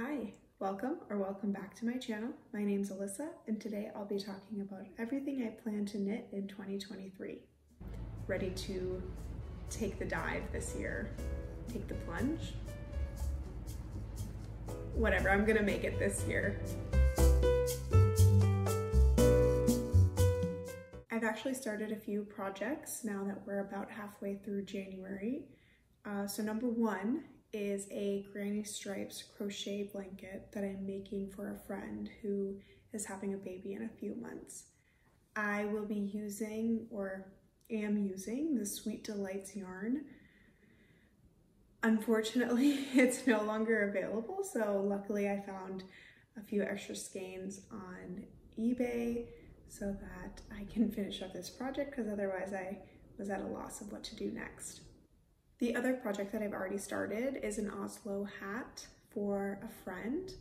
Hi, welcome back to my channel. My name's Alyssa, and today I'll be talking about everything I plan to knit in 2023. Ready to take the dive this year? Take the plunge? Whatever, I'm gonna make it this year. I've actually started a few projects now that we're about halfway through January. So number one is a granny stripes crochet blanket that I'm making for a friend who is having a baby in a few months. I will be using, or am using, the Sweet Delights yarn. Unfortunately, it's no longer available, so luckily I found a few extra skeins on eBay so that I can finish up this project, because otherwise I was at a loss of what to do next. The other project that I've already started is an Oslo hat for a friend.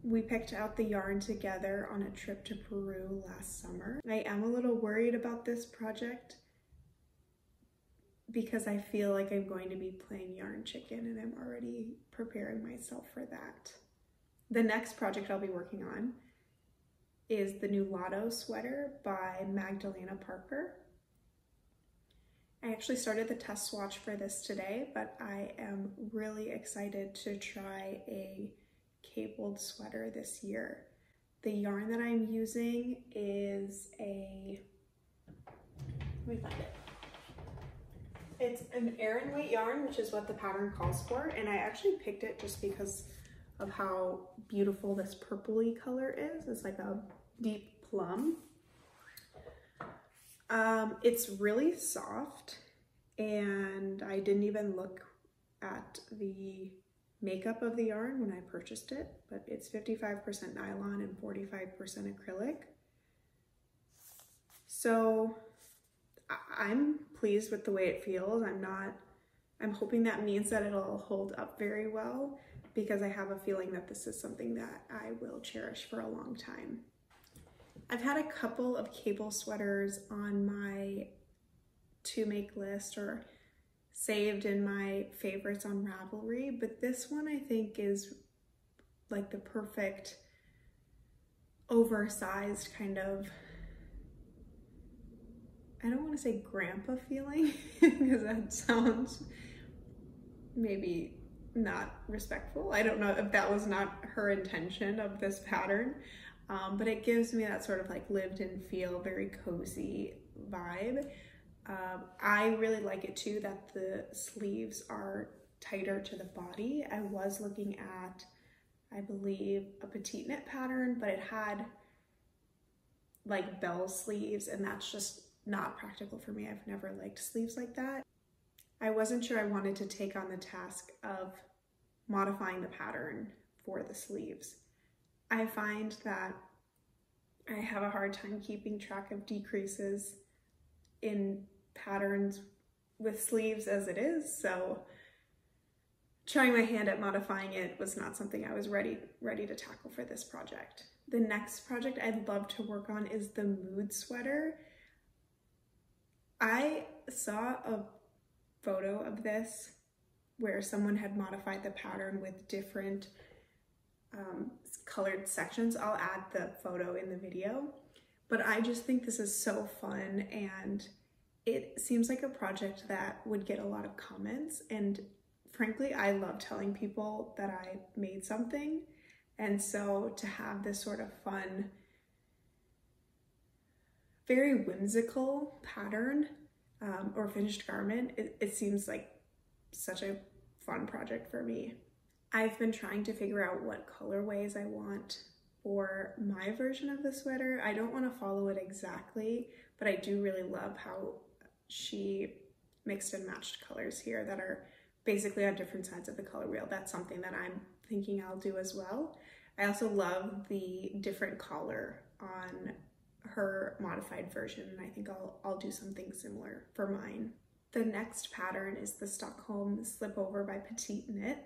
We picked out the yarn together on a trip to Peru last summer. I am a little worried about this project because I feel like I'm going to be playing yarn chicken, and I'm already preparing myself for that. The next project I'll be working on is the Nulato sweater by Magdalena Parker. I actually started the test swatch for this today, but I am really excited to try a cabled sweater this year. The yarn that I'm using is let me find it. It's an Aran weight yarn, which is what the pattern calls for, and I actually picked it just because of how beautiful this purpley color is. It's like a deep plum. It's really soft, and I didn't even look at the makeup of the yarn when I purchased it, but it's 55% nylon and 45% acrylic. So I'm pleased with the way it feels. I'm hoping that means that it'll hold up very well, because I have a feeling that this is something that I will cherish for a long time. I've had a couple of cable sweaters on my to make list or saved in my favorites on Ravelry, but this one I think is like the perfect oversized kind of, I don't want to say grandpa feeling because that sounds maybe not respectful. I don't know if that was not her intention of this pattern. But it gives me that sort of like lived in feel, very cozy vibe. I really like it too that the sleeves are tighter to the body. I was looking at, I believe, a PetiteKnit pattern, but it had like bell sleeves, and that's just not practical for me. I've never liked sleeves like that. I wasn't sure I wanted to take on the task of modifying the pattern for the sleeves. I find that I have a hard time keeping track of decreases in patterns with sleeves as it is, so trying my hand at modifying it was not something I was ready to tackle for this project. The next project I'd love to work on is the mood sweater. I saw a photo of this where someone had modified the pattern with different colored sections. I'll add the photo in the video, but I just think this is so fun, and it seems like a project that would get a lot of comments, and frankly I love telling people that I made something, and so to have this sort of fun, very whimsical pattern or finished garment, it seems like such a fun project for me. I've been trying to figure out what colorways I want for my version of the sweater. I don't want to follow it exactly, but I do really love how she mixed and matched colors here that are basically on different sides of the color wheel. That's something that I'm thinking I'll do as well. I also love the different collar on her modified version, and I think I'll do something similar for mine. The next pattern is the Stockholm Slipover by PetiteKnit.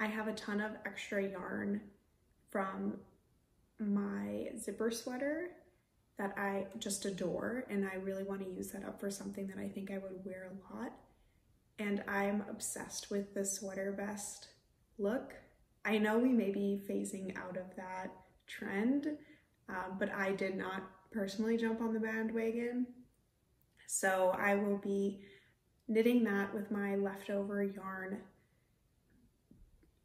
I have a ton of extra yarn from my zipper sweater that I just adore, and I really want to use that up for something that I think I would wear a lot. And I'm obsessed with the sweater vest look. I know we may be phasing out of that trend, but I did not personally jump on the bandwagon. So I will be knitting that with my leftover yarn.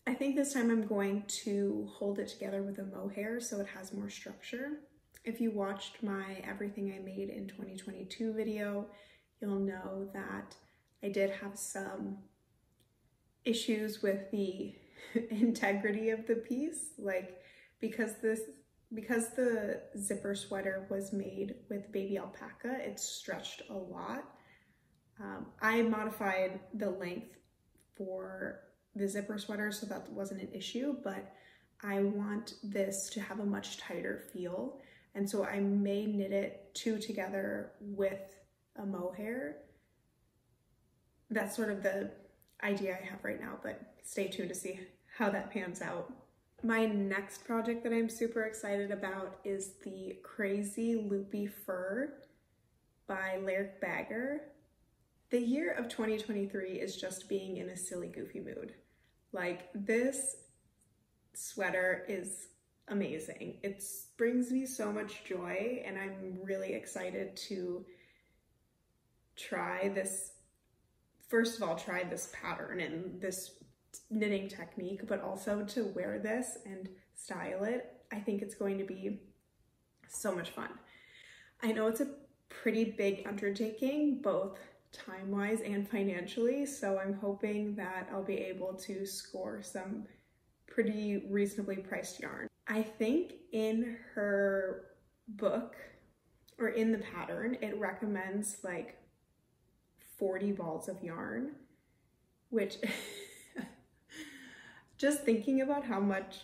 I think this time I'm going to hold it together with a mohair so it has more structure. If you watched my Everything I Made in 2022 video, you'll know that I did have some issues with the integrity of the piece, like because the zipper sweater was made with baby alpaca, it stretched a lot. I modified the length for the zipper sweater so that wasn't an issue, but I want this to have a much tighter feel, and so I may knit it two together with a mohair. That's sort of the idea I have right now, but stay tuned to see how that pans out. My next project that I'm super excited about is the Crazy Loopy Fur by Laerke Bagger. The year of 2023 is just being in a silly, goofy mood. Like, this sweater is amazing. It brings me so much joy, and I'm really excited to try this. First of all, try this pattern and this knitting technique, but also to wear this and style it. I think it's going to be so much fun. I know it's a pretty big undertaking, both time-wise and financially, so I'm hoping that I'll be able to score some pretty reasonably priced yarn. I think in her book, or in the pattern, it recommends like 40 balls of yarn, which just thinking about how much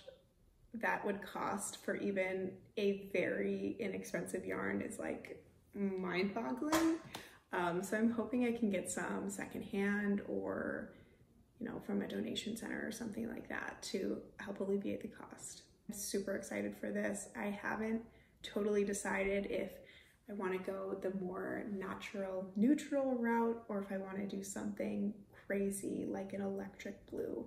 that would cost for even a very inexpensive yarn is like mind-boggling. So I'm hoping I can get some secondhand, or from a donation center or something like that to help alleviate the cost. I'm super excited for this. I haven't totally decided if I want to go the more natural, neutral route, or if I want to do something crazy like an electric blue.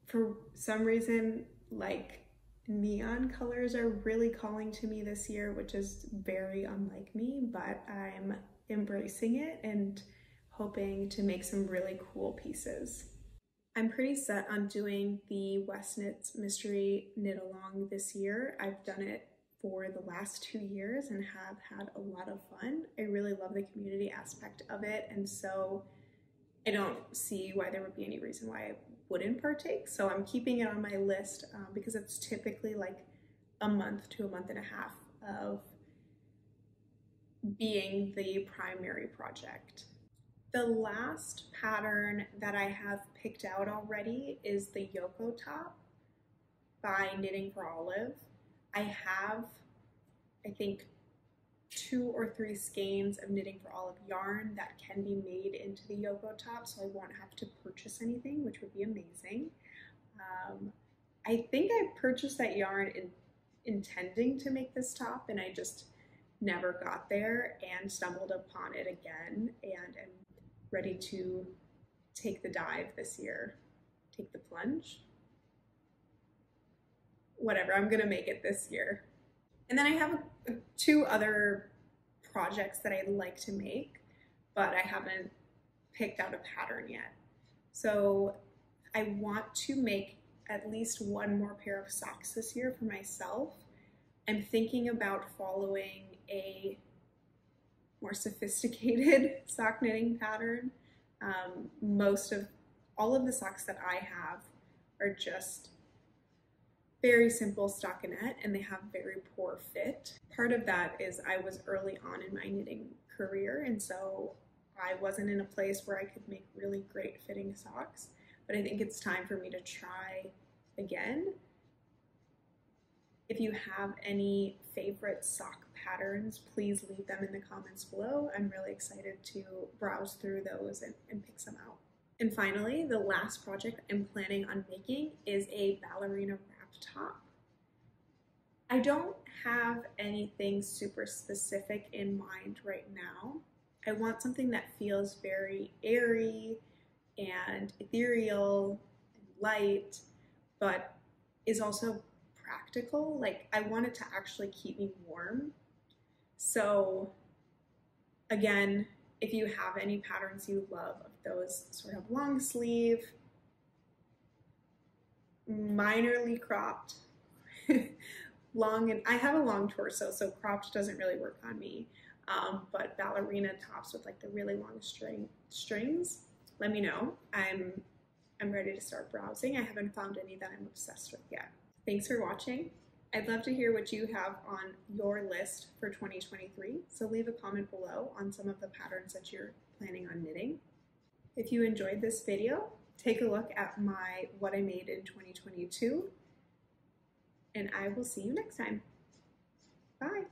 For some reason, like, neon colors are really calling to me this year, which is very unlike me, but I'm embracing it and hoping to make some really cool pieces. I'm pretty set on doing the Westknits mystery knit along this year. I've done it for the last 2 years and have had a lot of fun. I really love the community aspect of it, and so I don't see why there would be any reason why I wouldn't partake. So I'm keeping it on my list because it's typically like a month to a month and a half of being the primary project. The last pattern that I have picked out already is the Yokotop by Knitting for Olive. I have, I think, 2 or 3 skeins of Knitting for Olive yarn that can be made into the Yokotop, so I won't have to purchase anything, which would be amazing. I think I purchased that yarn intending to make this top, and I just never got there and stumbled upon it again, and am ready to take the dive this year. Take the plunge? Whatever, I'm gonna make it this year. And then I have 2 other projects that I'd like to make, but I haven't picked out a pattern yet. So I want to make at least 1 more pair of socks this year for myself. I'm thinking about following a more sophisticated sock knitting pattern. All of the socks that I have are just very simple stockinette, and they have very poor fit. Part of that is I was early on in my knitting career, and so I wasn't in a place where I could make really great fitting socks, but I think it's time for me to try again. If you have any favorite sock patterns, please leave them in the comments below. I'm really excited to browse through those and pick some out. And finally, the last project I'm planning on making is a ballerina wrap top. I don't have anything super specific in mind right now. I want something that feels very airy and ethereal and light, but is also practical. Like, I want it to actually keep me warm. So again, if you have any patterns you love of those sort of long sleeve, minorly cropped, long, and I have a long torso, so cropped doesn't really work on me. But ballerina tops with like the really long strings, let me know. I'm ready to start browsing. I haven't found any that I'm obsessed with yet. Thanks for watching. I'd love to hear what you have on your list for 2023, so leave a comment below on some of the patterns that you're planning on knitting. If you enjoyed this video, take a look at my what I made in 2022, and I will see you next time. Bye.